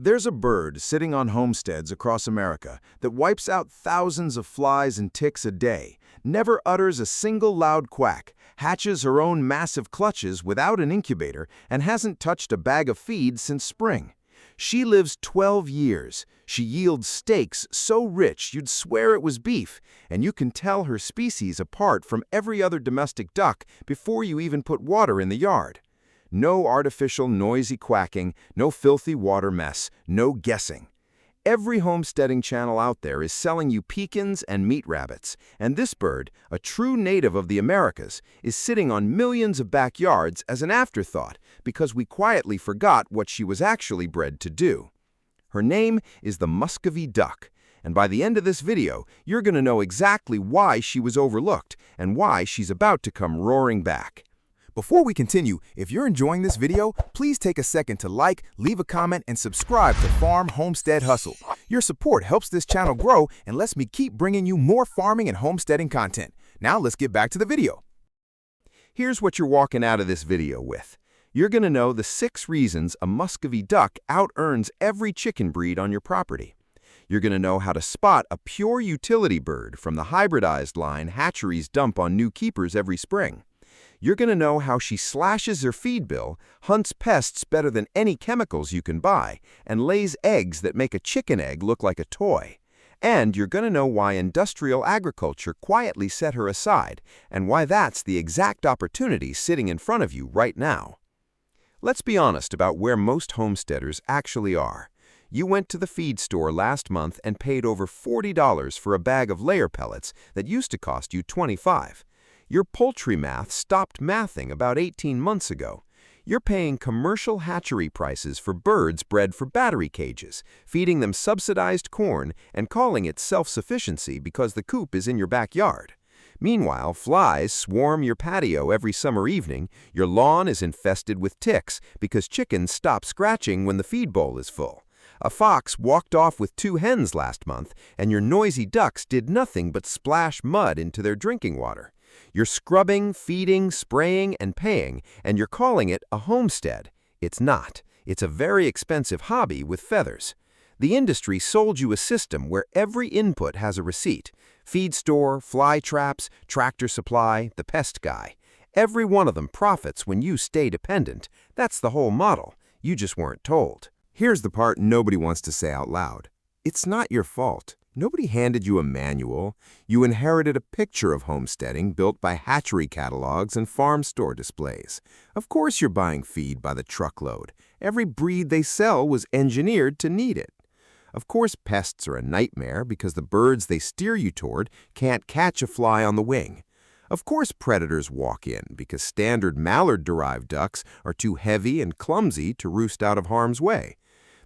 There's a bird sitting on homesteads across America that wipes out thousands of flies and ticks a day, never utters a single loud quack, hatches her own massive clutches without an incubator, and hasn't touched a bag of feed since spring. She lives 12 years. She yields steaks so rich you'd swear it was beef, and you can tell her species apart from every other domestic duck before you even put water in the yard. No artificial noisy quacking, no filthy water mess, no guessing. Every homesteading channel out there is selling you pecans and meat rabbits, and this bird, a true native of the Americas, is sitting on millions of backyards as an afterthought because we quietly forgot what she was actually bred to do. Her name is the Muscovy duck, and by the end of this video, you're going to know exactly why she was overlooked and why she's about to come roaring back. Before we continue, if you're enjoying this video, please take a second to like, leave a comment, and subscribe to Farm Homestead Hustle. Your support helps this channel grow and lets me keep bringing you more farming and homesteading content. Now let's get back to the video. Here's what you're walking out of this video with. You're going to know the 6 reasons a Muscovy duck out-earns every chicken breed on your property. You're going to know how to spot a pure utility bird from the hybridized line hatcheries dump on new keepers every spring. You're going to know how she slashes her feed bill, hunts pests better than any chemicals you can buy, and lays eggs that make a chicken egg look like a toy. And you're going to know why industrial agriculture quietly set her aside, and why that's the exact opportunity sitting in front of you right now. Let's be honest about where most homesteaders actually are. You went to the feed store last month and paid over $40 for a bag of layer pellets that used to cost you $25. Your poultry math stopped mathing about 18 months ago. You're paying commercial hatchery prices for birds bred for battery cages, feeding them subsidized corn and calling it self-sufficiency because the coop is in your backyard. Meanwhile, flies swarm your patio every summer evening, your lawn is infested with ticks because chickens stop scratching when the feed bowl is full. A fox walked off with 2 hens last month, and your noisy ducks did nothing but splash mud into their drinking water. You're scrubbing, feeding, spraying, and paying, and you're calling it a homestead. It's not. It's a very expensive hobby with feathers. The industry sold you a system where every input has a receipt. Feed store, fly traps, tractor supply, the pest guy. Every one of them profits when you stay dependent. That's the whole model. You just weren't told. Here's the part nobody wants to say out loud. It's not your fault. Nobody handed you a manual. You inherited a picture of homesteading built by hatchery catalogs and farm store displays. Of course you're buying feed by the truckload. Every breed they sell was engineered to need it. Of course pests are a nightmare because the birds they steer you toward can't catch a fly on the wing. Of course predators walk in because standard mallard-derived ducks are too heavy and clumsy to roost out of harm's way.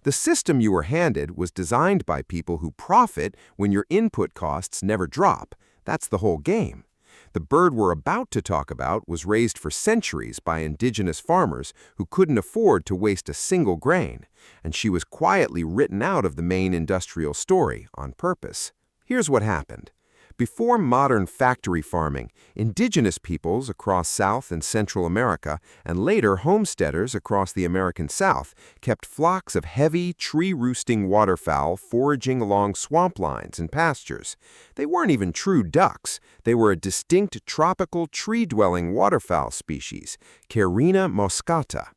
The system you were handed was designed by people who profit when your input costs never drop. That's the whole game. The bird we're about to talk about was raised for centuries by indigenous farmers who couldn't afford to waste a single grain, and she was quietly written out of the main industrial story on purpose. Here's what happened. Before modern factory farming, indigenous peoples across South and Central America, and later homesteaders across the American South, kept flocks of heavy, tree-roosting waterfowl foraging along swamp lines and pastures. They weren't even true ducks. They were a distinct tropical tree-dwelling waterfowl species, Carina moscata.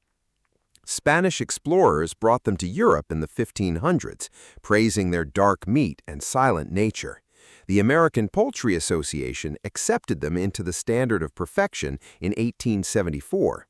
Spanish explorers brought them to Europe in the 1500s, praising their dark meat and silent nature. The American Poultry Association accepted them into the standard of perfection in 1874.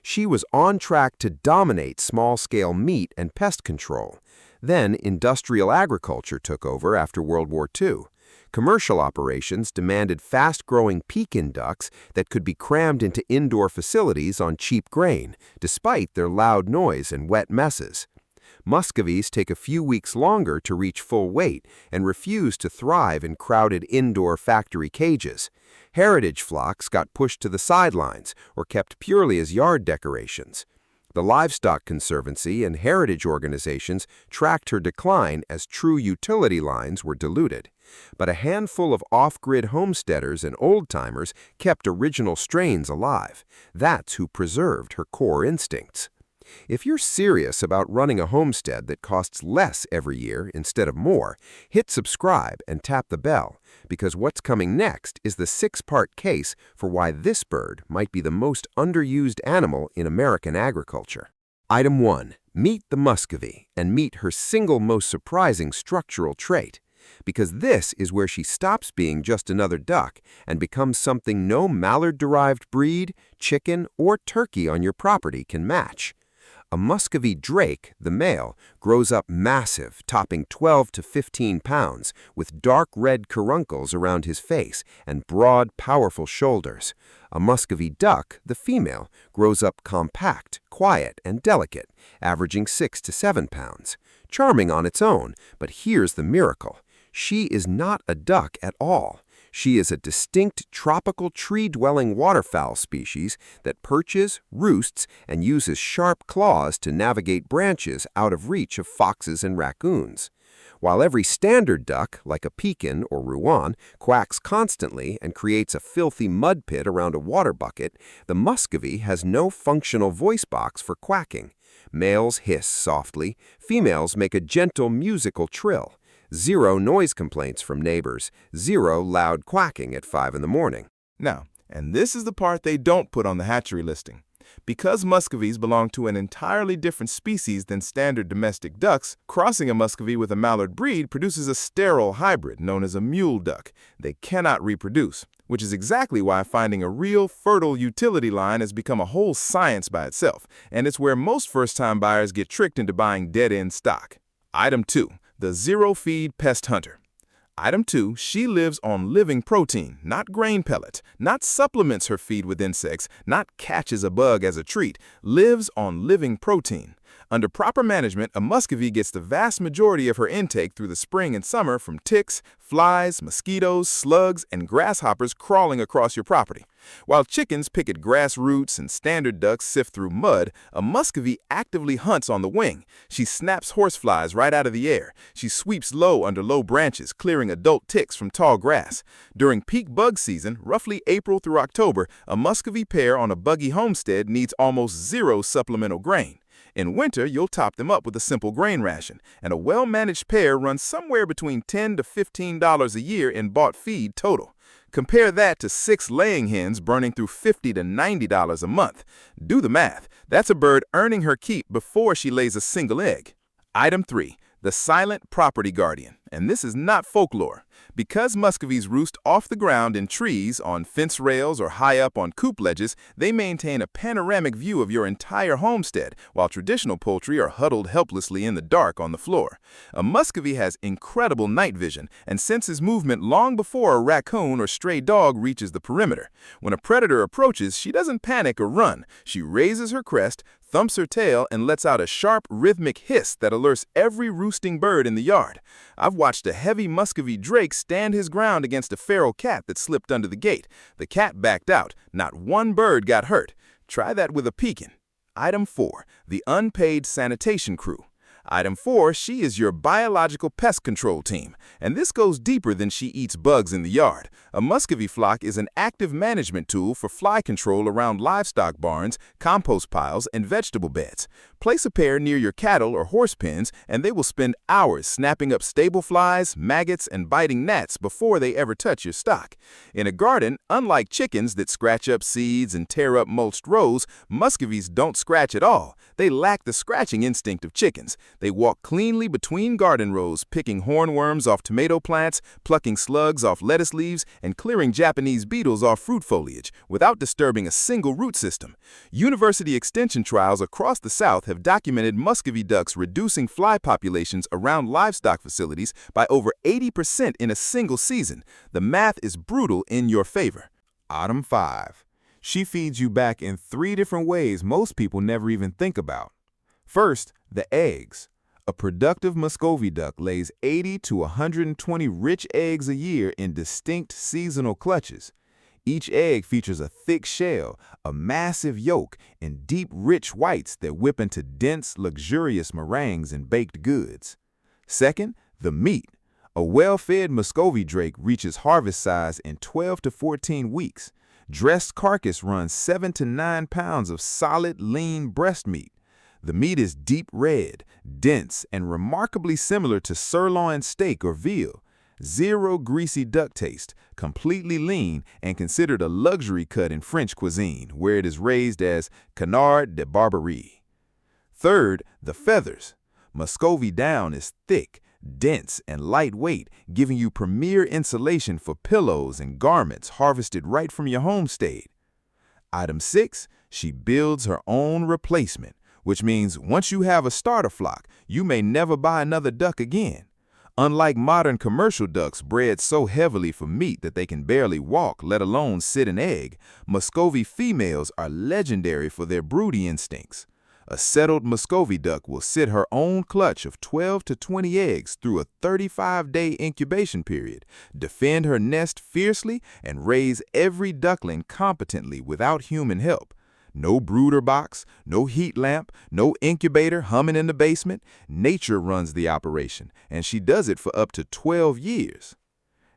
She was on track to dominate small-scale meat and pest control. Then industrial agriculture took over after World War II. Commercial operations demanded fast-growing Pekin ducks that could be crammed into indoor facilities on cheap grain, despite their loud noise and wet messes. Muscovies take a few weeks longer to reach full weight and refuse to thrive in crowded indoor factory cages. Heritage flocks got pushed to the sidelines or kept purely as yard decorations. The Livestock Conservancy and heritage organizations tracked her decline as true utility lines were diluted. But a handful of off-grid homesteaders and old-timers kept original strains alive. That's who preserved her core instincts. If you're serious about running a homestead that costs less every year instead of more, hit subscribe and tap the bell, because what's coming next is the 6-part case for why this bird might be the most underused animal in American agriculture. Item 1. Meet the Muscovy, and meet her single most surprising structural trait, because this is where she stops being just another duck and becomes something no mallard-derived breed, chicken, or turkey on your property can match. A Muscovy drake, the male, grows up massive, topping 12 to 15 pounds, with dark red caruncles around his face and broad, powerful shoulders. A Muscovy duck, the female, grows up compact, quiet, and delicate, averaging 6 to 7 pounds. Charming on its own, but here's the miracle. She is not a duck at all. She is a distinct tropical tree-dwelling waterfowl species that perches, roosts, and uses sharp claws to navigate branches out of reach of foxes and raccoons. While every standard duck, like a pekin or Rouen, quacks constantly and creates a filthy mud pit around a water bucket, the Muscovy has no functional voice box for quacking. Males hiss softly, females make a gentle musical trill. 0 noise complaints from neighbors, 0 loud quacking at 5 in the morning. Now, and this is the part they don't put on the hatchery listing. Because Muscovies belong to an entirely different species than standard domestic ducks, crossing a Muscovy with a mallard breed produces a sterile hybrid known as a mule duck. They cannot reproduce, which is exactly why finding a real fertile utility line has become a whole science by itself, and it's where most first-time buyers get tricked into buying dead-end stock. Item 2. The zero-feed pest hunter. Item 2, she lives on living protein, not grain pellet, not supplements her feed with insects, not catches a bug as a treat, lives on living protein. Under proper management, a Muscovy gets the vast majority of her intake through the spring and summer from ticks, flies, mosquitoes, slugs, and grasshoppers crawling across your property. While chickens pick at grass roots and standard ducks sift through mud, a Muscovy actively hunts on the wing. She snaps horseflies right out of the air. She sweeps low under low branches, clearing adult ticks from tall grass. During peak bug season, roughly April through October, a Muscovy pair on a buggy homestead needs almost 0 supplemental grain. In winter, you'll top them up with a simple grain ration, and a well-managed pair runs somewhere between $10 to $15 a year in bought feed total. Compare that to 6 laying hens burning through $50 to $90 a month. Do the math. That's a bird earning her keep before she lays a single egg. Item 3. The silent property guardian. And this is not folklore. Because Muscovies roost off the ground in trees, on fence rails, or high up on coop ledges, they maintain a panoramic view of your entire homestead, while traditional poultry are huddled helplessly in the dark on the floor. A Muscovy has incredible night vision and senses movement long before a raccoon or stray dog reaches the perimeter. When a predator approaches, she doesn't panic or run. She raises her crest, thumps her tail, and lets out a sharp, rhythmic hiss that alerts every roosting bird in the yard. I've watched a heavy Muscovy drake stand his ground against a feral cat that slipped under the gate. The cat backed out. Not one bird got hurt. Try that with a pekin. Item 4. The unpaid sanitation crew. Item 4, she is your biological pest control team, and this goes deeper than she eats bugs in the yard. A Muscovy flock is an active management tool for fly control around livestock barns, compost piles, and vegetable beds. Place a pair near your cattle or horse pens, and they will spend hours snapping up stable flies, maggots, and biting gnats before they ever touch your stock. In a garden, unlike chickens that scratch up seeds and tear up mulched rows, Muscovies don't scratch at all. They lack the scratching instinct of chickens. They walk cleanly between garden rows, picking hornworms off tomato plants, plucking slugs off lettuce leaves, and clearing Japanese beetles off fruit foliage, without disturbing a single root system. University extension trials across the South have documented Muscovy ducks reducing fly populations around livestock facilities by over 80% in a single season. The math is brutal in your favor. Item 5. She feeds you back in 3 different ways most people never even think about. First, the eggs. A productive Muscovy duck lays 80 to 120 rich eggs a year in distinct seasonal clutches. Each egg features a thick shell, a massive yolk, and deep, rich whites that whip into dense, luxurious meringues and baked goods. Second, the meat. A well-fed Muscovy drake reaches harvest size in 12 to 14 weeks. Dressed carcass runs 7 to 9 pounds of solid, lean breast meat. The meat is deep red, dense, and remarkably similar to sirloin steak or veal. Zero greasy duck taste, completely lean, and considered a luxury cut in French cuisine, where it is raised as canard de Barbarie. Third, the feathers. Muscovy down is thick, dense, and lightweight, giving you premier insulation for pillows and garments harvested right from your homestead. Item 6, she builds her own replacement, which means once you have a starter flock, you may never buy another duck again. Unlike modern commercial ducks bred so heavily for meat that they can barely walk, let alone sit an egg, Muscovy females are legendary for their broody instincts. A settled Muscovy duck will sit her own clutch of 12 to 20 eggs through a 35-day incubation period, defend her nest fiercely, and raise every duckling competently without human help. No brooder box, no heat lamp, no incubator humming in the basement. Nature runs the operation, and she does it for up to 12 years.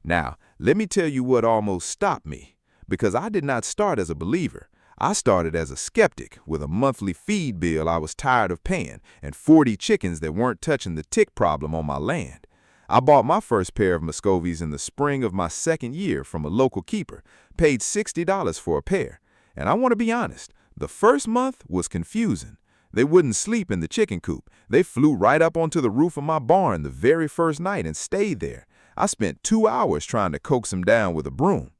Now, let me tell you what almost stopped me, because I did not start as a believer. I started as a skeptic with a monthly feed bill I was tired of paying and 40 chickens that weren't touching the tick problem on my land. I bought my first pair of Muscovies in the spring of my second year from a local keeper, paid $60 for a pair, and I want to be honest, the first month was confusing. They wouldn't sleep in the chicken coop. They flew right up onto the roof of my barn the very first night and stayed there. I spent 2 hours trying to coax them down with a broom.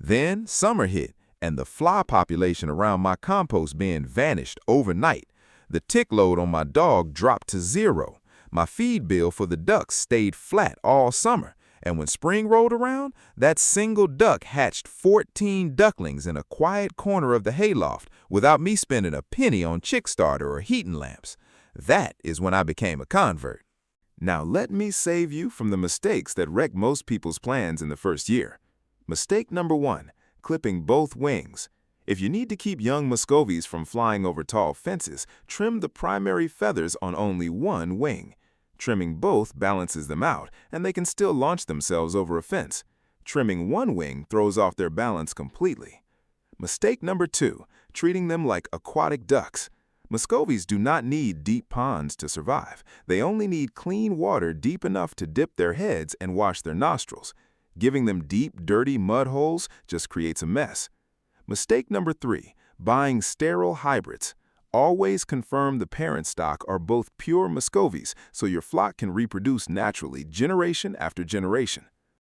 Then summer hit, and the fly population around my compost bin vanished overnight. The tick load on my dog dropped to 0. My feed bill for the ducks stayed flat all summer. And when spring rolled around, that single duck hatched 14 ducklings in a quiet corner of the hayloft without me spending a penny on chick starter or heating lamps. That is when I became a convert. Now let me save you from the mistakes that wreck most people's plans in the first year. Mistake number 1, clipping both wings. If you need to keep young Muscovies from flying over tall fences, trim the primary feathers on only one wing. Trimming both balances them out, and they can still launch themselves over a fence. Trimming one wing throws off their balance completely. Mistake number 2, treating them like aquatic ducks. Muscovies do not need deep ponds to survive. They only need clean water deep enough to dip their heads and wash their nostrils. Giving them deep, dirty mud holes just creates a mess. Mistake number 3, buying sterile hybrids. Always confirm the parent stock are both pure Muscovies so your flock can reproduce naturally generation after generation.